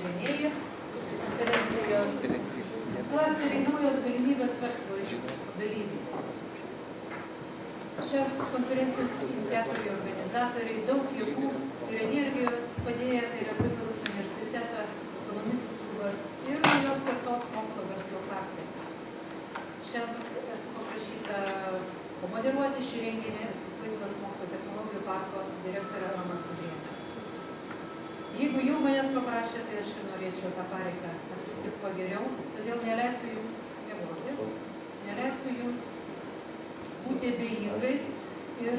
pažymėjai konferencijos klasteriai naujos galimybės verslo dalyvių. Šios konferencijos iniciatoriai, organizatoriai daug jėgų ir energijos padėję, tai yra Klaipėdos universiteto ekonomistų klubas ir naujos kartos mokslo verslo klasteris. Šiandien esu paprašyta pamoderuoti šį renginį su Klaipėdos mokslo technologijų parko direktorė Roma Skubrienė. Jeigu jau manęs paprašė, tai aš ir norėčiau tą pareigą atlikti pageriau, todėl neleisiu jums miegoti, neleisiu jums būti abejingais ir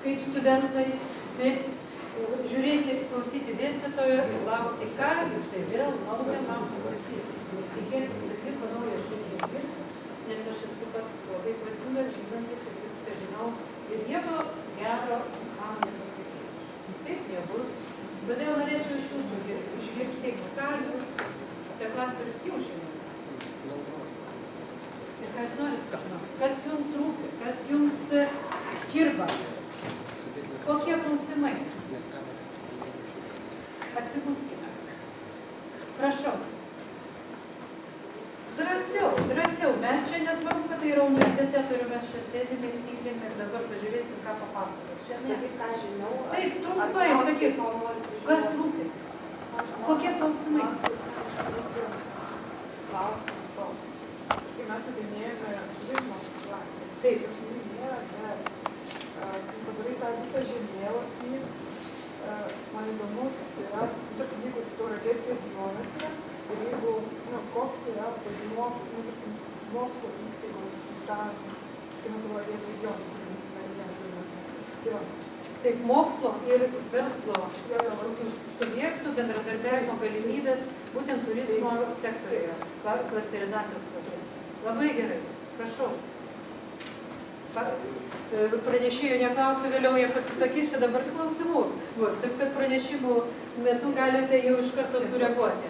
kaip studentais žiūrėti, klausyti dėstytojo ir laukti, ką jisai vėl naują man pasakys. Tikėtis, kad nieko naujo šiandien išgirsiu, nes aš esu pats labai protingas, žinantis ir viską žinau ir nieko gero man nepasakys. Taip nebus. Todėl norėčiau iš jūsų išgirsti, ką jūs apie klasterius jau žinote. Ir ką jūs norite sužinoti, kas jums rūpi, kas jums kirba, kokie klausimai. Atsibuskime. Prašau. Drąsiau. Mes čia nesvarbu, kad tai yra universiteto ir mes čia sėdime ir tylim ir dabar pažiūrėsim, ką papasakos. Sakyt, ką žinau. Taip, trumpai sakyk, kas rūpi, kokie klausimai. Klausimas toks. Kai mes nagrinėjame turizmo klasę, taip, nėra, bet kai padarai tą visą žemėlapį, man įdomus yra, jeigu Tauragės regionuose ir jeigu, koks yra mokslo įstaigos tą Tauragės regioną, kuris yra. Taip, mokslo ir verslo subjektų bendradarbiavimo galimybės būtent turizmo sektoriuje, klasterizacijos procese. Labai gerai, prašau. Pranešėjų neklausiu, vėliau jie pasisakys, čia dabar klausimų bus, taip kad pranešimų metu galite jau iš karto sureaguoti.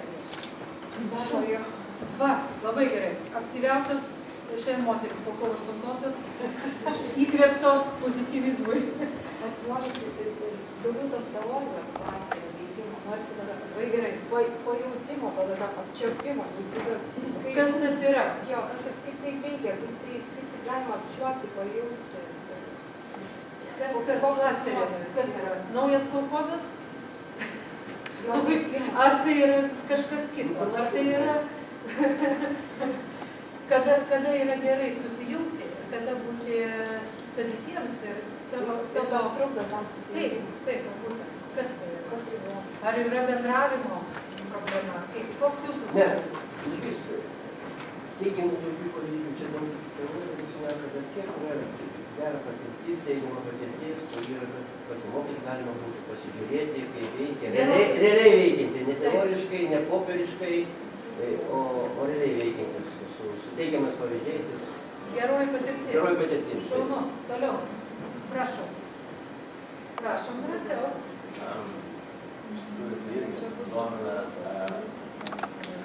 Va, labai gerai. Aktyviausios šiandien moteris po kovo 8-osios įkvėptos pozityvizmui. Norisi daugiau tos teorijos klasterio veikimo, norisi tada labai gerai. Pajautimo, tada apčiuopimo. Kas tas yra? Jo, kas kaip tai veikia, kaip tai galima apčiuopti, pajausti. Kas klasteris? Kas yra? Naujas kolchozas? Ar tai yra kažkas kito? Ar tai yra kada yra gerai susijungti, kada būti savitiems ir savo trukdo tam susijungti. Taip, būtent. Kas tai yra? Ar yra bendravimo problema? Koks jūsų požiūris? Teigiamų tokių pavyzdžių čia daug teorijų, kad tiek yra gera patirtis, teigiama patirtis, kur yra pasimokyti galima būti, pasižiūrėti, kaip veikia. Realiai veikianti, ne teoriškai, ne popieriškai, o realiai veikiantis, su teigiamas pavyzdžiais. Geroji patirtis. Geroji patirtis. Šaunu. Toliau. Prašom. Prašom, drąsiau. Iš tikrųjų, tai irgi domina,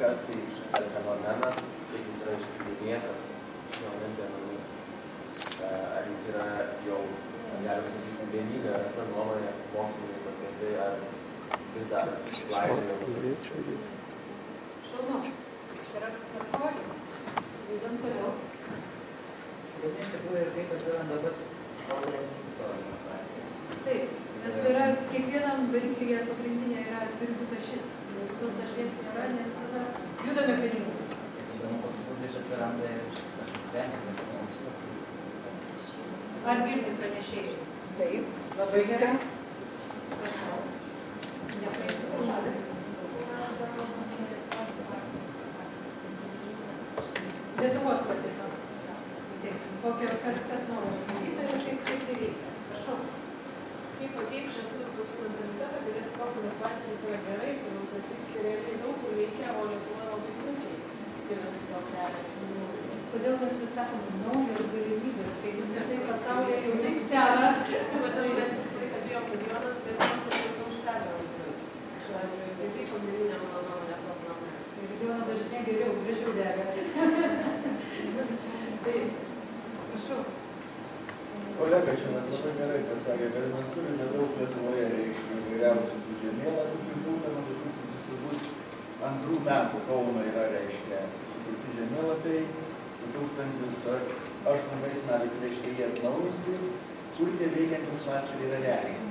kas tai fenomenas, kiek jis yra ištyrinėtas šiomis dienomis. Ar jis yra jau, galima sakyti, vieninga rasta nuomonė mokslininkų apie tai, ar vis dar klaidžiojama. Šaunu. Yra kartuoju. Judam toliau. Iš tikrųjų, ir kaip atsiranda tas valdantis istorinis klasteris. Taip, nes yra kiekvienam variklyje pagrindinė yra turi būti ašis. Jeigu tos ašies nėra, ne visada judame per įsimus. Įdomu, kokiu būdu iš atsiranda ir kažkoks sprendimas. Ar girdi pranešėjai? Taip, labai gerai. Prašau. Nepažįstu šalį. Lietuvos patirtis. Taip, kas nori skaitytojų, kaip tai veikia. Prašau. kaip pakeisti lietuvių tautų mentalitetą, kad jis sportinis klasteris yra gerai, todėl kad šiaip realiai daug kur veikia, o Lietuva labai sunkiai skiriasi savo kelią. Kodėl mes vis sakom naujos galimybės, kai vis tai pasaulyje jau taip sena. Kodėl mes visą laiką bijom, kad Jonas turėtų kažkaip užtebę vaikus. Šiuo atveju, tai tai pagrindinė mano nuomonė problema. Regiono dažnai geriau, gražiau dega. Tai, prašau. Kolega čia labai gerai pasakė, kad mes turime daug Lietuvoje įvairiausių tų žemėlapių, būtent tokių 2002 metų Kauno yra, reiškia, sukurti žemėlapiai, 2008 metais, reiškia, jie atnaujinti, kur tie veikiantys klasteriai yra realiai.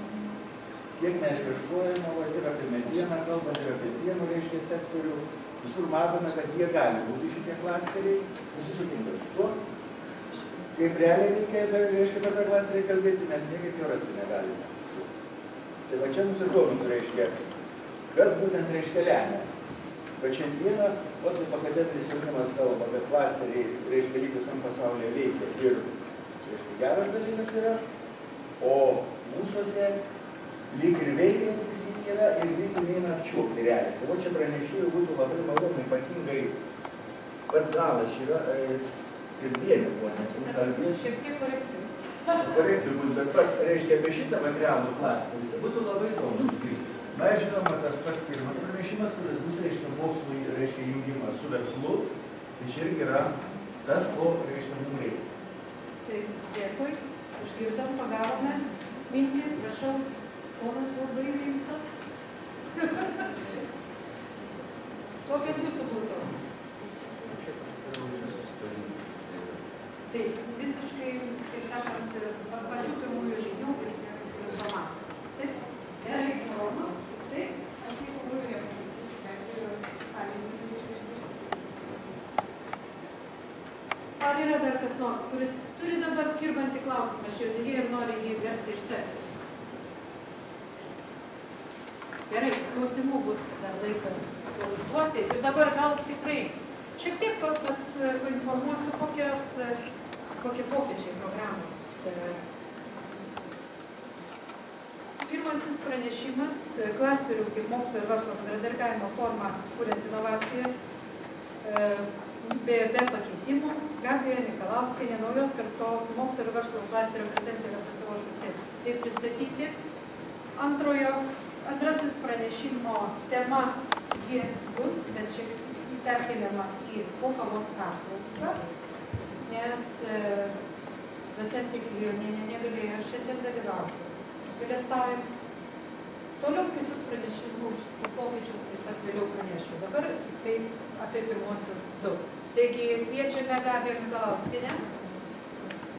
Kiek mes ieškojame, ir apie medieną kalbant, ir apie pieno, reiškia, sektorių, visur matome, kad jie gali būti šitie klasteriai, visi sutinka su tuo. Kaip realiai reikia, reiškia, apie tą klasterį kalbėti, mes niekaip jo rasti negalime. Tai va čia mūsų įdomu, reiškia, kas būtent, reiškia, lemia. Bet šiandieną, kaip akademinis jaunimas kalba, kad klasteriai, reiškia, lyg visam pasaulyje veikia ir, reiškia, geras dalykas yra, o mūsuose lyg ir veikiantis jį yra ir lyg ir neina apčiuopti realiai. Tai va čia pranešėjų būtų labai malonu, ypatingai pats galas yra ir vieni buvo, kalbės. Šiek tiek korekcijos. Korekcijų bus, bet pat, reiškia, apie šitą materialų klasterį, tai būtų labai įdomu išgirsti. Na ir žinoma, tas pats pirmas pranešimas, kuris bus, reiškia, mokslui, reiškia, jungimas su verslu, tai čia irgi yra tas, ko, reiškia, mums reikia. Tai dėkui, išgirdom, pagavome mintį, prašau, ponas labai rimtas. Kokios jūsų būtų? Taip, visiškai, kaip sakant, pačių pirmųjų žinių ir informacijos. Taip? Gerai, malonu. Taip? Aš kaip galvoju, nepasakys, kad pavyzdį išvežti. Ar yra dar kas nors, kuris turi dabar kirbantį klausimą širdyje ir nori jį garsiai ištarti? Gerai, klausimų bus dar laikas užduoti. Ir dabar gal tikrai šiek tiek painformuosiu, kokie pokyčiai programos. Pirmasis pranešimas, klasterių kaip mokslo ir verslo bendradarbiavimo forma, kuriant inovacijas, be pakeitimų. Gabija Mikalauskienė, naujos kartos mokslo ir verslo klasterio prezidentė yra pasiruošusi tai pristatyti. Antrasis pranešimo tema ji bus, bet šiek tiek perkeliama į po kavos pertrauką, nes docentė Kilionienė negalėjo šiandien dalyvauti. Apgailestaujam. Toliau kitus pranešimus, pokyčius taip pat vėliau pranešiu. Dabar tai apie pirmosius du. Taigi kviečiame Gabiją Mikalauskienę.